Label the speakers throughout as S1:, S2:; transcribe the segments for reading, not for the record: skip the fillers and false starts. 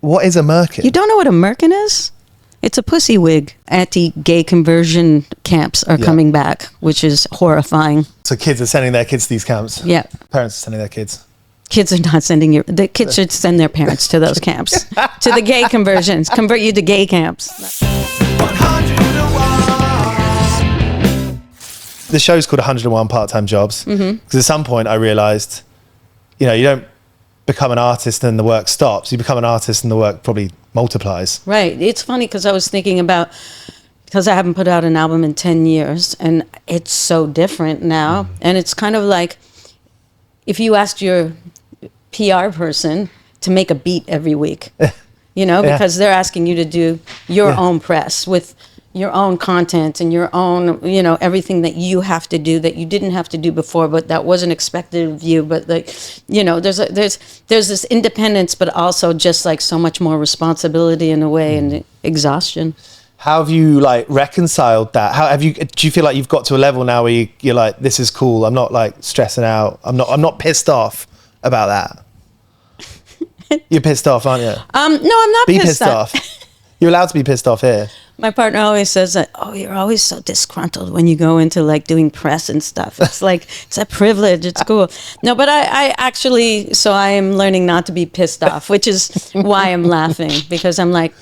S1: What is a merkin?
S2: You don't know what a merkin is? It's a pussy wig. Anti-gay conversion camps are coming back, which is horrifying.
S1: So kids are sending their kids to these camps?
S2: Yeah.
S1: Parents are sending their kids?
S2: Kids are not sending you. The kids should send their parents to those camps, to the gay conversions, convert you to gay camps.
S1: 101. The show's called 101 Part-Time Jobs. Because at some point I realised, you know, you don't become an artist and the work stops. You become an artist and the work probably multiplies.
S2: Right. It's funny because I was thinking about, because I haven't put out an album in 10 years and it's so different now. And it's kind of like if you asked your PR person to make a beat every week, you know, because they're asking you to do your own press with your own content and your own, you know, everything that you have to do that you didn't have to do before, but that wasn't expected of you. But like, you know, there's this independence, but also just like so much more responsibility in a way and exhaustion.
S1: How have you like reconciled that? How have you? Do you feel like you've got to a level now where you're like, this is cool. I'm not like stressing out. I'm not pissed off about that. You're pissed off, aren't you?
S2: No, I'm not
S1: pissed off. You're allowed to be pissed off here.
S2: My partner always says that, oh, you're always so disgruntled when you go into like doing press and stuff. It's like, it's a privilege. It's cool. No, but I actually, so I am learning not to be pissed off, which is why I'm laughing, because I'm like,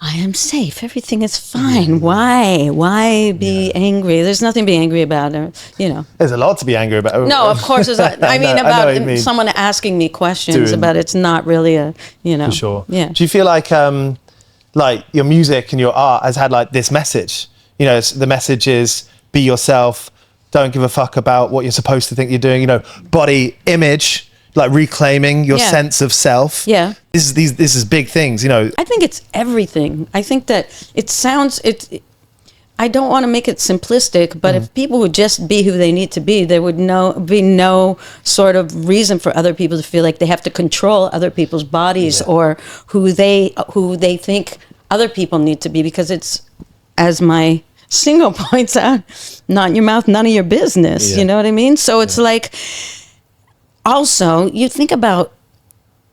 S2: I am safe. Everything is fine. Why be angry? There's nothing to be angry about, you know.
S1: There's a lot to be angry about.
S2: No, of course. I mean, about someone asking me questions about it's not really a, you know.
S1: For sure.
S2: Yeah.
S1: Do you feel like your music and your art has had like this message? You know, the message is be yourself. Don't give a fuck about what you're supposed to think you're doing. You know, body image, like reclaiming your sense of self.
S2: Yeah.
S1: This is big things, you know.
S2: I think it's everything. I think that I don't want to make it simplistic, but if people would just be who they need to be, there would be no sort of reason for other people to feel like they have to control other people's bodies or who they think other people need to be, because it's, as my single points out, not in your mouth, none of your business. You know what I mean? So it's like, also, you think about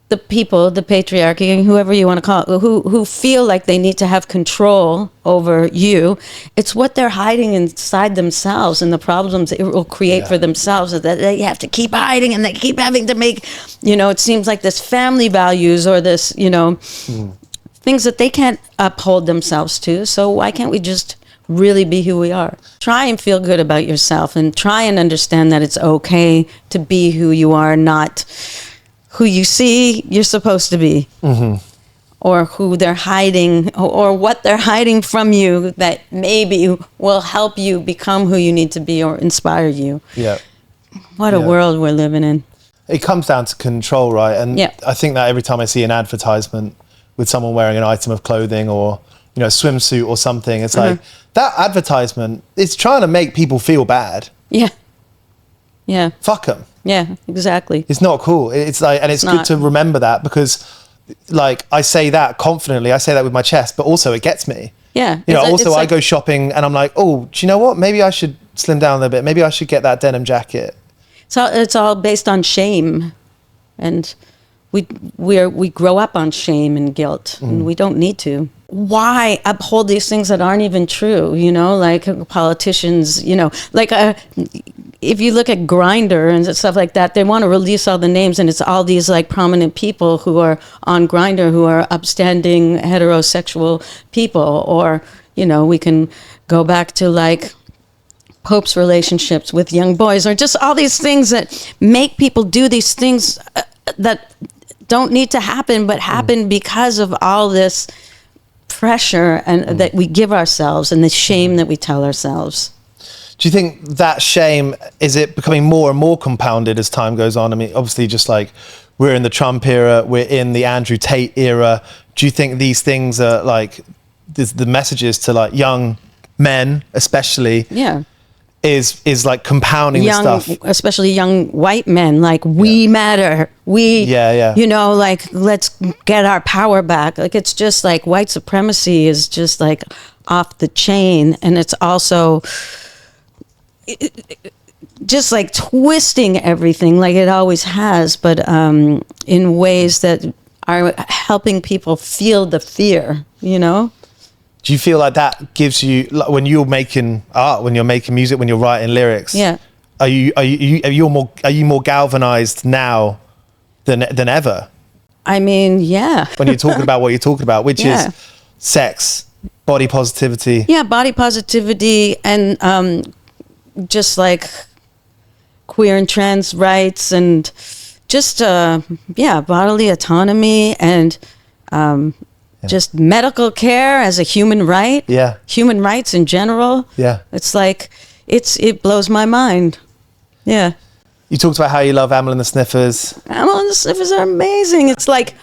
S2: the people, the patriarchy, whoever you want to call it, who feel like they need to have control over you. It's what they're hiding inside themselves and the problems it will create for themselves, that they have to keep hiding and they keep having to make, you know, it seems like this family values or this, you know, things that they can't uphold themselves to. So why can't we just really be who we are? Try and feel good about yourself and try and understand that it's okay to be who you are, not who you see you're supposed to be, or who they're hiding, or what they're hiding from you that maybe will help you become who you need to be or inspire you. Yeah. What a world we're living in.
S1: It comes down to control, right? And I think that every time I see an advertisement with someone wearing an item of clothing or, you know, a swimsuit or something, it's like, that advertisement is trying to make people feel bad. Yeah. Yeah. Fuck them.
S2: Yeah, exactly.
S1: It's not cool. It's like, and it's good to remember that, because like I say that confidently, I say that with my chest, but also it gets me. Yeah. You know, also I go shopping and I'm like, oh, do you know what? Maybe I should slim down a little bit. Maybe I should get that denim jacket.
S2: It's all based on shame, and we grow up on shame and guilt, and we don't need to. Why uphold these things that aren't even true? You know, like politicians, you know, like if you look at Grindr and stuff like that, they want to release all the names, and it's all these like prominent people who are on Grindr who are upstanding heterosexual people. Or, you know, we can go back to like Pope's relationships with young boys, or just all these things that make people do these things that don't need to happen, but happen because of all this pressure and that we give ourselves and the shame that we tell ourselves.
S1: Do you think that shame, is it becoming more and more compounded as time goes on? I mean, obviously just like we're in the Trump era, we're in the Andrew Tate era. Do you think these things are like, the messages to like young men especially, is like compounding the stuff?
S2: Especially young white men, like we matter. You know, like let's get our power back. Like it's just like white supremacy is just like off the chain, and it's also just like twisting everything like it always has, but in ways that are helping people feel the fear, you know?
S1: Do you feel like that gives you, like, when you're making art, when you're making music, when you're writing lyrics?
S2: Yeah.
S1: Are you more galvanized now than ever
S2: I mean, yeah.
S1: when you're talking about what you're talking about, which
S2: Yeah.
S1: is sex, body positivity?
S2: Yeah, body positivity and just like queer and trans rights and just, bodily autonomy and just medical care as a human right.
S1: Yeah.
S2: Human rights in general.
S1: Yeah.
S2: It's like, it blows my mind. Yeah.
S1: You talked about how you love Amyl and the Sniffers.
S2: Amyl and the Sniffers are amazing. It's like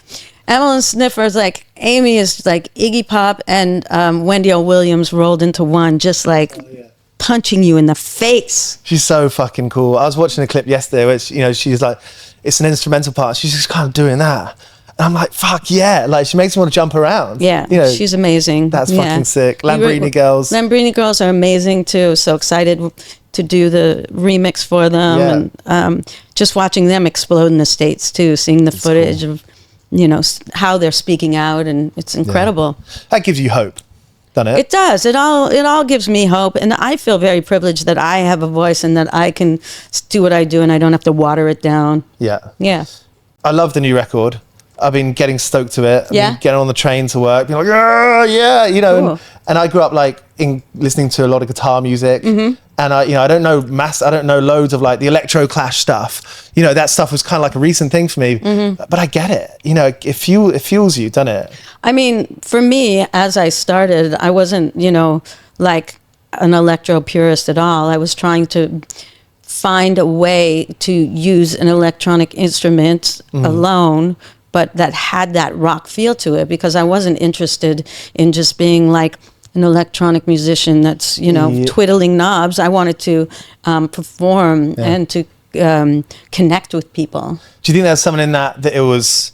S2: Amyl and the Sniffers, like Amy is like Iggy Pop and Wendy O. Williams rolled into one, just like punching you in the face.
S1: She's so fucking cool. I was watching a clip yesterday where she's like, it's an instrumental part. She's just kind of doing that. And I'm like, fuck yeah. Like, she makes me want to jump around.
S2: Yeah, she's amazing.
S1: That's
S2: Yeah.
S1: fucking sick. Lambrini Girls.
S2: Lambrini Girls are amazing too. So excited to do the remix for them.
S1: Yeah.
S2: And just watching them explode in the States too, seeing the footage of, how they're speaking out, and it's incredible.
S1: That gives you hope, doesn't it?
S2: It does. It all gives me hope, and I feel very privileged that I have a voice and that I can do what I do, and I don't have to water it down.
S1: Yeah.
S2: Yeah.
S1: I love the new record. I've been getting stoked to it. I've
S2: Yeah.
S1: been getting on the train to work, being like, yeah,
S2: Cool.
S1: and I grew up like listening to a lot of guitar music, and I don't know loads of like the electro clash stuff. That stuff was kind of like a recent thing for me, but I get it. It fuels you, doesn't it?
S2: I mean, for me, as I started, I wasn't, like an electro purist at all. I was trying to find a way to use an electronic instrument alone, but that had that rock feel to it, because I wasn't interested in just being like an electronic musician that's, twiddling knobs. I wanted to perform and to connect with people.
S1: Do you think there's something in that it was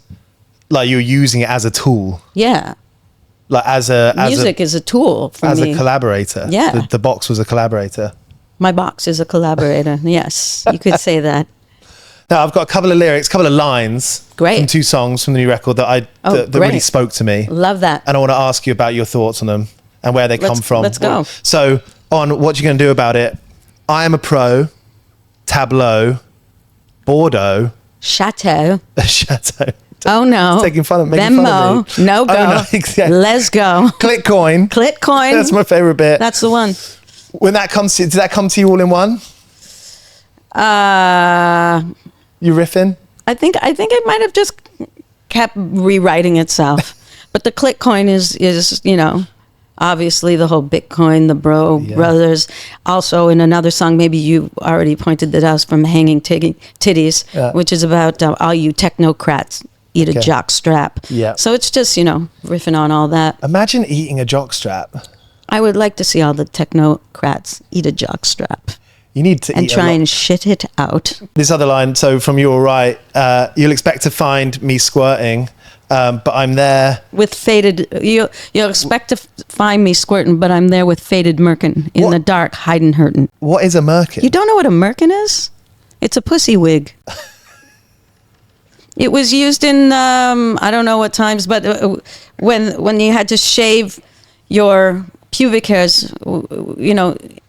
S1: like you were using it as a tool?
S2: Yeah.
S1: Like
S2: Music is a tool for
S1: as
S2: me.
S1: a collaborator.
S2: Yeah.
S1: The box was a collaborator.
S2: My box is a collaborator. Yes, you could say that.
S1: Now, I've got a couple of lyrics, a couple of lines
S2: Great.
S1: from two songs from the new record that that really
S2: great.
S1: spoke to me.
S2: Love that.
S1: And I want to ask you about your thoughts on them and where they come from.
S2: Let's go.
S1: So, on what you're going to do about it, I Am a Pro, Tableau, Bordeaux,
S2: Chateau.
S1: Chateau.
S2: Oh no.
S1: Making fun of me.
S2: Venmo. No go.
S1: Oh, no, exactly.
S2: Let's go.
S1: Clitcoin.
S2: Clitcoin.
S1: That's my favorite bit.
S2: That's the one.
S1: When that comes to, did that come to you all in one? You riffing?
S2: I think it might have just kept rewriting itself. But the Clitcoin is obviously the whole Bitcoin, the brothers. Also in another song, maybe you already pointed that out, from Hanging Titties, which is about all you technocrats eat a jock strap.
S1: Yeah.
S2: So it's just, riffing on all that.
S1: Imagine eating a jockstrap.
S2: I would like to see all the technocrats eat a jock strap
S1: You need to
S2: and
S1: eat
S2: try
S1: a lot.
S2: and shit it out.
S1: This other line, so from You're Right, you'll expect to find me squirting, but I'm there.
S2: With faded, you'll expect to find me squirting, but I'm there with faded merkin in
S1: What?
S2: the dark, hiding, hurting.
S1: What is a merkin?
S2: You don't know what a merkin is? It's a pussy wig. It was used in I don't know what times, but when you had to shave your pubic hairs,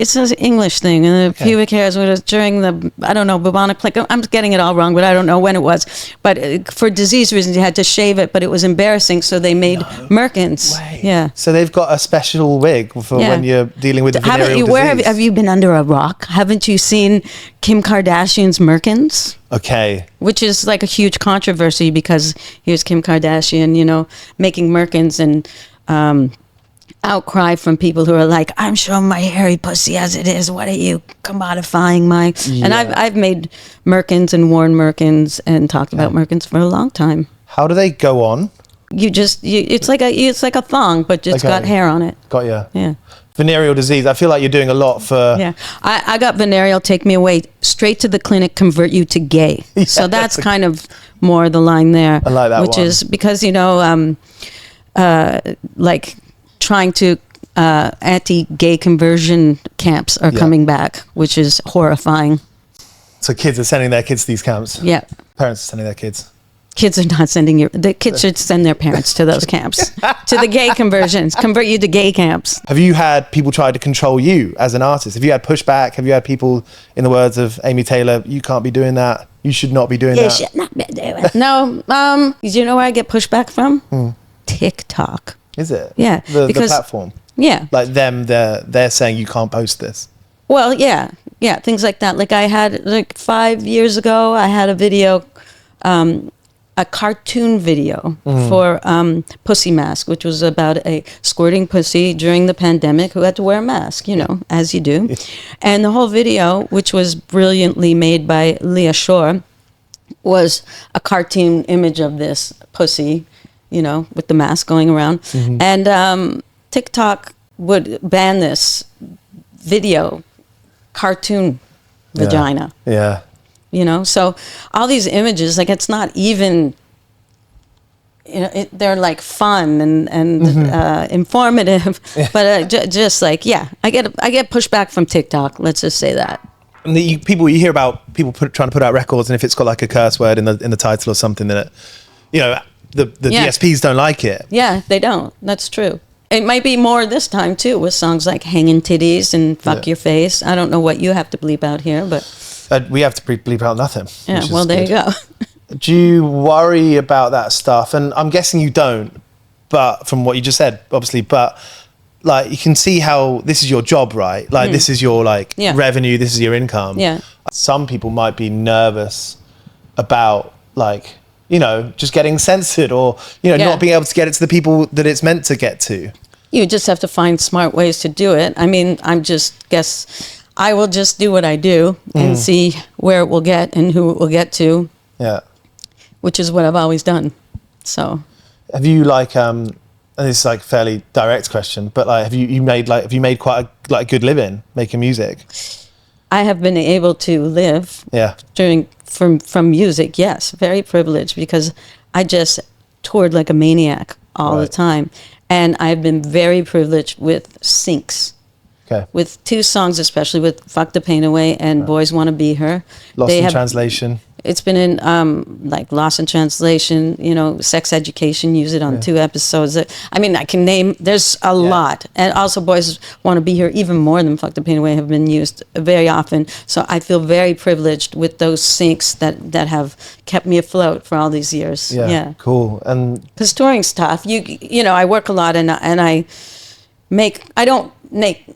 S2: it's an English thing, and the pubic hairs was during the, I don't know, bubonic plague. I'm getting it all wrong, but I don't know when it was. But for disease reasons, you had to shave it, but it was embarrassing, so they made merkins.
S1: Wait.
S2: Yeah.
S1: So they've got a special wig for when you're dealing with venereal disease.
S2: Have you been under a rock? Haven't you seen Kim Kardashian's merkins?
S1: Okay.
S2: Which is like a huge controversy, because here's Kim Kardashian, making merkins, and outcry from people who are like, I'm showing my hairy pussy as it is. What are you commodifying my? And I've made merkins and worn merkins and talked about merkins for a long time.
S1: How do they go on?
S2: It's like a thong, but it's got hair on it.
S1: Got you.
S2: Yeah.
S1: Venereal disease. I feel like you're doing a lot for.
S2: Yeah, I got venereal. Take me away, straight to the clinic, convert you to gay. So that's kind of more the line there.
S1: I like that
S2: which
S1: one.
S2: is because like trying to anti-gay conversion camps are coming back, which is horrifying.
S1: So kids are sending their kids to these camps.
S2: Yeah.
S1: Parents are sending their kids.
S2: Kids are not sending the kids should send their parents to those camps, to the gay conversions, convert you to gay camps.
S1: Have you had people try to control you as an artist? Have you had pushback? Have you had people, in the words of Amy Taylor, you can't be doing that, you should not be doing
S2: You
S1: that?
S2: should not be doing it. No, you know where I get pushback from? TikTok.
S1: Is it?
S2: Yeah,
S1: The
S2: because-
S1: platform.
S2: Yeah.
S1: Like they're saying you can't post this.
S2: Well, yeah, things like that. Like I had, like 5 years ago, I had a video, a cartoon video for Pussy Mask, which was about a squirting pussy during the pandemic who had to wear a mask, as you do. And the whole video, which was brilliantly made by Leah Shore, was a cartoon image of this pussy, with the mask going around. And TikTok would ban this video cartoon vagina.
S1: Yeah.
S2: So all these images, like it's not even, they're like fun and informative, but just like, I get pushback from TikTok. Let's just say that.
S1: And you hear about people trying to put out records, and if it's got like a curse word in the title or something, that the DSPs don't like it.
S2: Yeah, they don't. That's true. It might be more this time too, with songs like "Hanging Titties" and "Fuck Your Face." I don't know what you have to bleep out here, but
S1: we have to bleep out nothing.
S2: yeah.
S1: which is
S2: Well, there you
S1: good.
S2: go.
S1: Do you worry about that stuff? And I'm guessing you don't, but from what you just said, obviously, but like you can see how this is your job, right? Like this is your revenue, this is your income.
S2: Yeah.
S1: Some people might be nervous about just getting censored or, not being able to get it to the people that it's meant to get to.
S2: You just have to find smart ways to do it. I mean, I will just do what I do and see where it will get and who it will get to.
S1: Yeah.
S2: Which is what I've always done. So.
S1: Have you and this is like a fairly direct question, but have you made quite a good living making music?
S2: I have been able to live from music, yes, very privileged, because I just toured like a maniac all the time. And I've been very privileged with syncs.
S1: Okay. With
S2: 2 songs, especially with Fuck the Pain Away and Boys Wanna Be Her.
S1: Lost in Translation.
S2: It's been in like Lost in Translation, Sex Education, use it on 2 episodes. I mean, I can name, there's a lot. And also Boys Wanna Be Here, even more than Fuck the Pain Away, have been used very often. So I feel very privileged with those syncs that have kept me afloat for all these years. Yeah.
S1: Cool. And
S2: because touring's tough. I work a lot and I don't make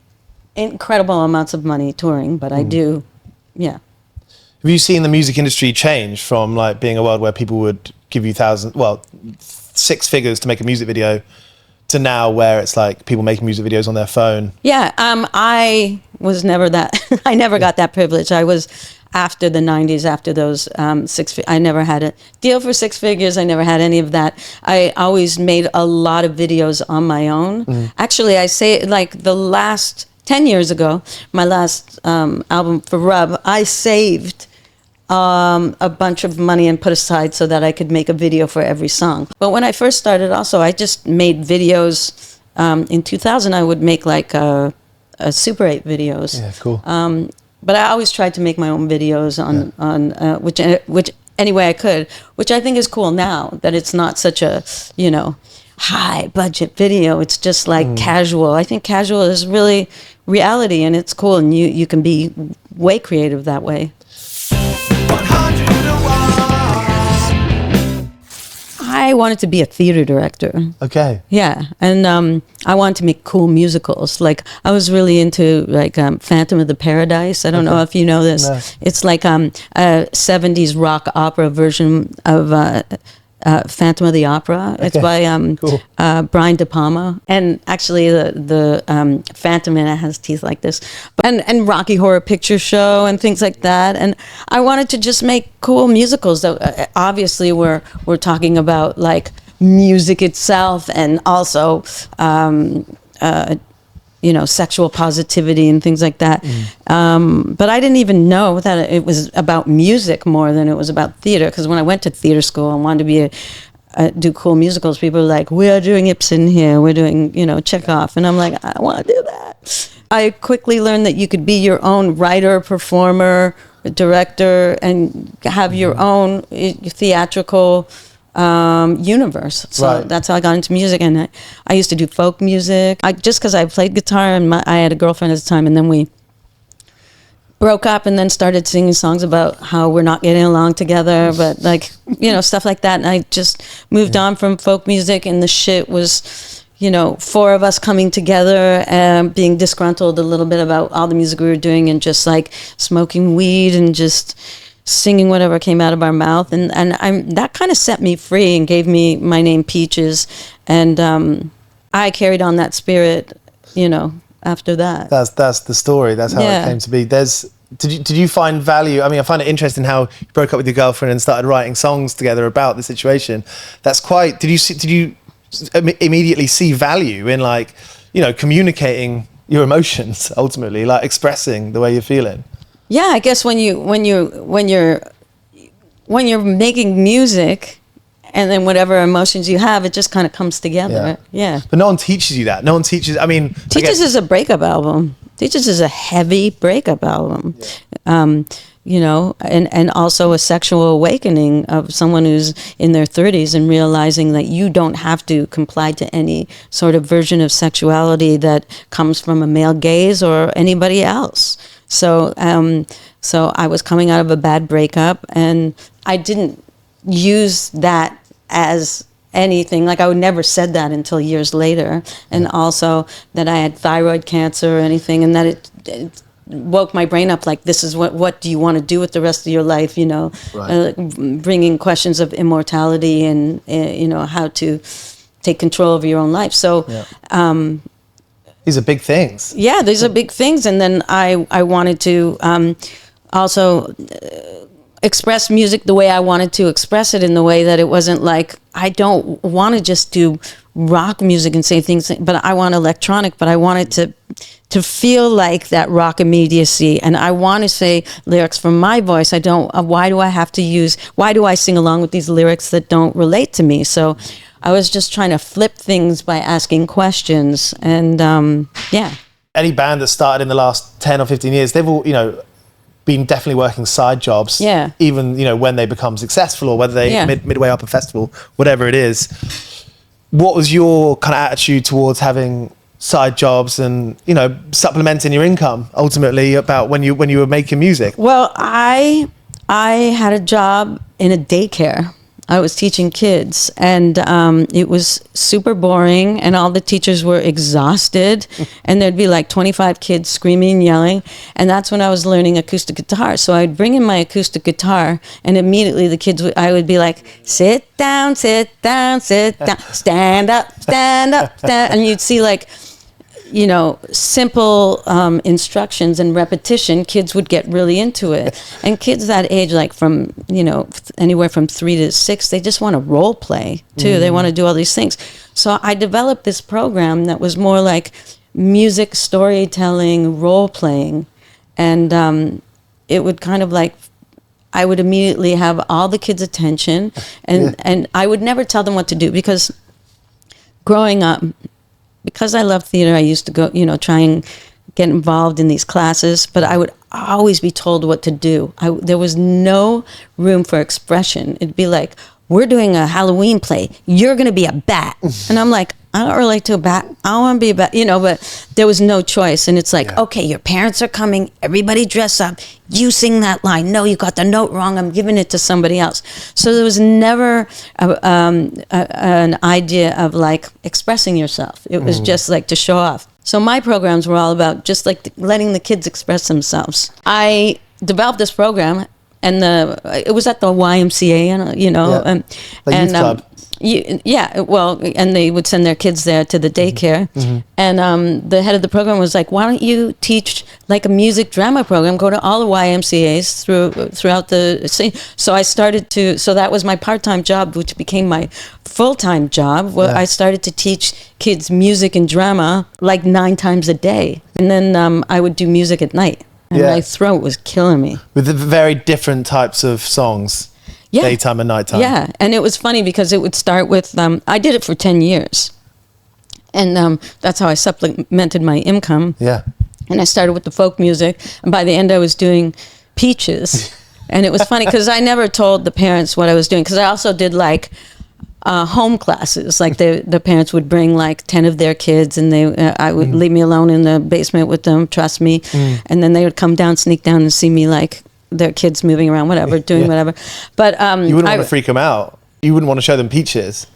S2: incredible amounts of money touring, but I do. Yeah.
S1: Have you seen the music industry change from being a world where people would give you 6 figures to make a music video to now where it's like people making music videos on their phone?
S2: Yeah. I was never that. I never got that privilege. I was after the 90s, after those I never had a deal for 6 figures. I never had any of that. I always made a lot of videos on my own. Actually, I say the last 10 years ago, my last album for Rub, I saved a bunch of money and put aside so that I could make a video for every song. But when I first started also, I just made videos. In 2000, I would make a Super 8 videos.
S1: Yeah, cool.
S2: But I always tried to make my own videos on which any way I could, which I think is cool now, that it's not such a, high budget video. It's just casual. I think casual is really reality, and it's cool, and you can be way creative that way. I wanted to be a theater director.
S1: Okay.
S2: Yeah, and I wanted to make cool musicals. I was really into Phantom of the Paradise. I don't know if you know this.
S1: No.
S2: It's a 70s rock opera version of Phantom of the Opera. It's by
S1: cool.
S2: Brian De Palma, and actually the Phantom in it has teeth like this, and Rocky Horror Picture Show and things like that. And I wanted to just make cool musicals that obviously we're talking about music itself, and also sexual positivity and things like that. But I didn't even know that it was about music more than it was about theater. Because when I went to theater school and wanted to do cool musicals, people were like, "We are doing Ibsen here. We're doing, Chekhov," and I'm like, "I want to do that." I quickly learned that you could be your own writer, performer, director, and have your own theatrical universe. So
S1: Right.
S2: that's how I got into music. And I used to do folk music. Just because I played guitar, and I had a girlfriend at the time, and then we broke up, and then started singing songs about how we're not getting along together, but like, stuff like that. And I just moved on from folk music, and the shit was, four of us coming together and being disgruntled a little bit about all the music we were doing, and just like smoking weed and just singing whatever came out of our mouth. And that kind of set me free and gave me my name Peaches. And I carried on that spirit, after that.
S1: That's the story. That's how it came to be. Did you find value? I mean, I find it interesting how you broke up with your girlfriend and started writing songs together about the situation. That's quite. Did you immediately see value in, like, communicating your emotions, ultimately, like expressing the way you're feeling?
S2: Yeah, I guess when you're making music, and then whatever emotions you have, it just kind of comes together. Yeah.
S1: But no one teaches you that. No one teaches. I mean,
S2: Teaches is a breakup album. Teaches is a heavy breakup album. And also a sexual awakening of someone who's in their 30s and realizing that you don't have to comply to any sort of version of sexuality that comes from a male gaze or anybody else. So I was coming out of a bad breakup, and I didn't use that as anything. Like, I would never said that until years later. And also that I had thyroid cancer or anything, and that it woke my brain up, like, this is what do you want to do with the rest of your life,
S1: Right.
S2: Bringing questions of immortality and, how to take control of your own life. So,
S1: these are big things.
S2: yeah, these are big things. And then I wanted to also express music the way I wanted to express it, in the way that it wasn't like, I don't want to just do rock music and say things, but I want electronic, but I want it to feel like that rock immediacy. And I want to say lyrics from my voice. Why do I sing along with these lyrics that don't relate to me? So I was just trying to flip things by asking questions. And
S1: Any band that started in the last 10 or 15 years, they've all, been definitely working side jobs.
S2: Yeah.
S1: Even, when they become successful, or whether they midway up a festival, whatever it is. What was your kind of attitude towards having side jobs and, supplementing your income ultimately, about when you were making music?
S2: Well, I had a job in a daycare. I was teaching kids, and it was super boring, and all the teachers were exhausted, and there'd be like 25 kids screaming and yelling, and that's when I was learning acoustic guitar. So I'd bring in my acoustic guitar, and immediately the kids, I would be like, sit down, sit down, sit down, stand up, stand up, stand, and you'd see, like, simple instructions and repetition, kids would get really into it. And kids that age, like from, anywhere from 3 to 6, they just want to role play too. They want to do all these things. So I developed this program that was more like music storytelling, role playing. And it would kind of like, I would immediately have all the kids' attention, and I would never tell them what to do, because growing up, because I love theater, I used to go, try and get involved in these classes, but I would always be told what to do. There was no room for expression. It'd be like, we're doing a Halloween play, you're going to be a bat. And I'm like, I don't relate to a bat. I don't want to be a bat, but there was no choice. And it's like, okay, your parents are coming, everybody dress up, you sing that line. No, you got the note wrong, I'm giving it to somebody else. So there was never an idea of like expressing yourself. It was just like to show off. So my programs were all about just like letting the kids express themselves. I developed this program, and it was at the YMCA,
S1: The youth club.
S2: And they would send their kids there to the daycare. And the head of the program was like, why don't you teach like a music drama program, go to all the YMCAs throughout the city. So I started so that was my part-time job, which became my full-time job, where I started to teach kids music and drama like 9 times a day. And then I would do music at night. And my throat was killing me.
S1: With the very different types of songs, daytime and nighttime.
S2: Yeah, and it was funny because it would start with, I did it for 10 years. And that's how I supplemented my income.
S1: Yeah.
S2: And I started with the folk music. And by the end, I was doing Peaches. And it was funny because I never told the parents what I was doing. Because I also did like home classes. Like the parents would bring like 10 of their kids, and I would leave me alone in the basement with them, trust me. And then they would come down, sneak down and see me like their kids moving around, whatever, doing whatever. But
S1: you wouldn't want to freak them out. You wouldn't want to show them Peaches.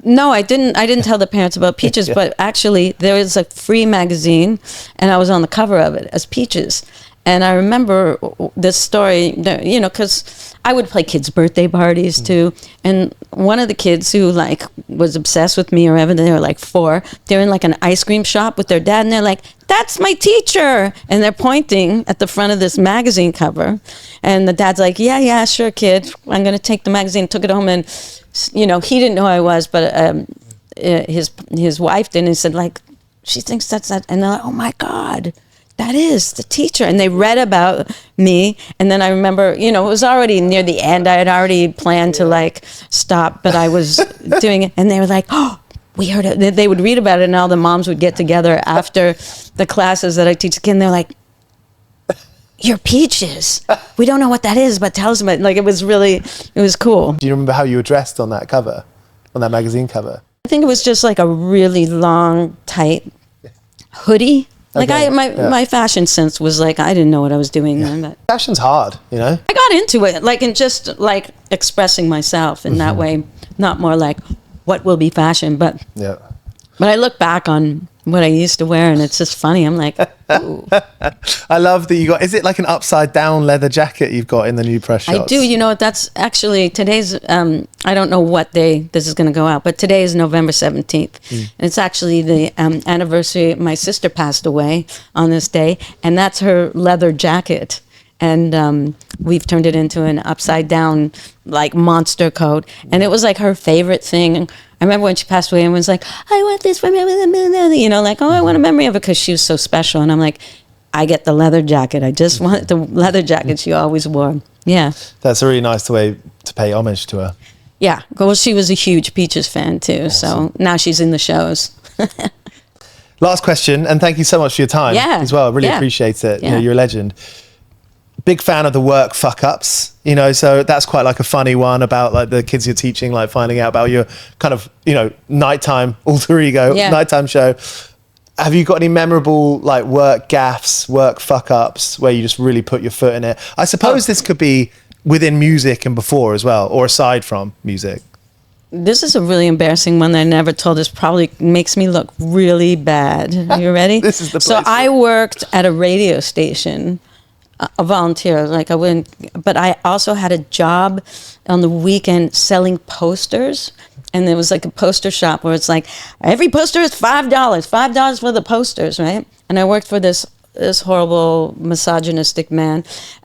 S2: No, I didn't tell the parents about Peaches, but actually there was a free magazine and I was on the cover of it as Peaches. And I remember this story, you know, because I would play kids' birthday parties too. And one of the kids who like was obsessed with me or whatever, they were like 4, they're in like an ice cream shop with their dad and they're like, "That's my teacher." And they're pointing at the front of this magazine cover. And the dad's like, yeah, sure, kid. I'm going to take the magazine, took it home. And, you know, he didn't know who I was, but his wife did. And he said like, "She thinks that's that." And they're like, "Oh my God. That is the teacher." And they read about me. And then I remember, you know, it was already near the end. I had already planned to like stop, but I was doing it. And they were like, "Oh, we heard it." They would read about it and all the moms would get together after the classes that I teach again. They're like, "You're Peaches. We don't know what that is, but tell us about it." Like it was cool.
S1: Do you remember how you were dressed on that cover, on that magazine cover?
S2: I think it was just like a really long, tight hoodie. Like
S1: Okay,
S2: my fashion sense was like, I didn't know what I was doing then, but
S1: Fashion's hard, you know?
S2: I got into it, like in just like expressing myself in that way, not more like what will be fashion, but
S1: Yeah.
S2: I look back on what I used to wear and it's just funny. I'm like, ooh.
S1: I love that you got, is it like an upside down leather jacket you've got in the new press shots?
S2: I do. You know, that's actually today's, I don't know what day this is going to go out, but today is November 17th. And it's actually the anniversary. My sister passed away on this day, and that's her leather jacket. And we've turned it into an upside down, like monster coat. And it was like her favorite thing. I remember when she passed away and was like, "I want this for me," you know, like, "Oh, I want a memory of it," because she was so special. And I'm like, I get the leather jacket. I just want the leather jacket she always wore. Yeah.
S1: That's a really nice way to pay homage to her.
S2: Yeah. Well, she was a huge Peaches fan too. So now she's in the shows.
S1: Last question, and thank you so much for your time as well. I really appreciate it. You know, you're a legend. Big fan of the work fuck ups, you know, so that's quite like a funny one about like the kids you're teaching, like finding out about your kind of, you know, nighttime alter ego, nighttime show. Have you got any memorable like work gaffes, work fuck ups where you just really put your foot in it? I suppose this could be within music and before as well, or aside from music.
S2: This is a really embarrassing one that I never told. This probably makes me look really bad. Are you ready?
S1: This is the place.
S2: So I worked at a radio station, a volunteer, like I wouldn't, but I also had a job on the weekend selling posters. And there was like a poster shop where it's like, every poster is $5 for the posters, right? And I worked for this horrible misogynistic man.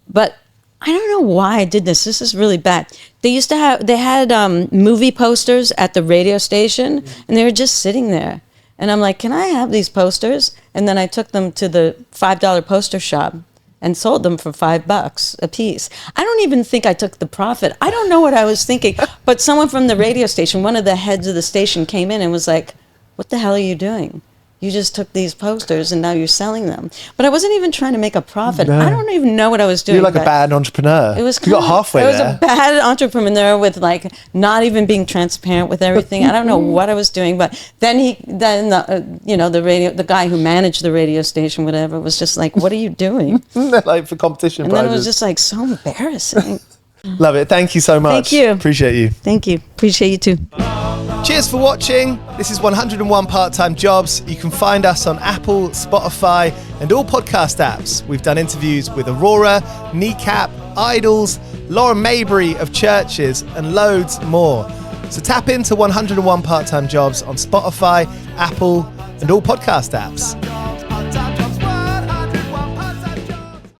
S2: But I don't know why I did this. This is really bad. They had movie posters at the radio station, and they were just sitting there. And I'm like, "Can I have these posters?" And then I took them to the $5 poster shop and sold them for $5 a piece. I don't even think I took the profit. I don't know what I was thinking. But someone from the radio station, one of the heads of the station, came in and was like, "What the hell are you doing? You just took these posters and now you're selling them." But I wasn't even trying to make a profit.
S1: No.
S2: I don't even know what I was doing.
S1: You're like a bad entrepreneur.
S2: It was
S1: you got halfway there.
S2: I was a bad entrepreneur with like not even being transparent with everything. I don't know what I was doing. But then the guy who managed the radio station, whatever, was just like, "What are you doing?"
S1: Like for competition
S2: And
S1: prizes.
S2: then it was just like so embarrassing.
S1: Love it. Thank you so much.
S2: Thank you.
S1: Appreciate you.
S2: Thank you. Appreciate you too.
S1: Cheers for watching. This is 101 Part-Time Jobs. You can find us on Apple, Spotify, and all podcast apps. We've done interviews with Aurora, Kneecap, Idols, Lauren Maybury of Churches, and loads more. So tap into 101 Part-Time Jobs on Spotify, Apple, and all podcast apps.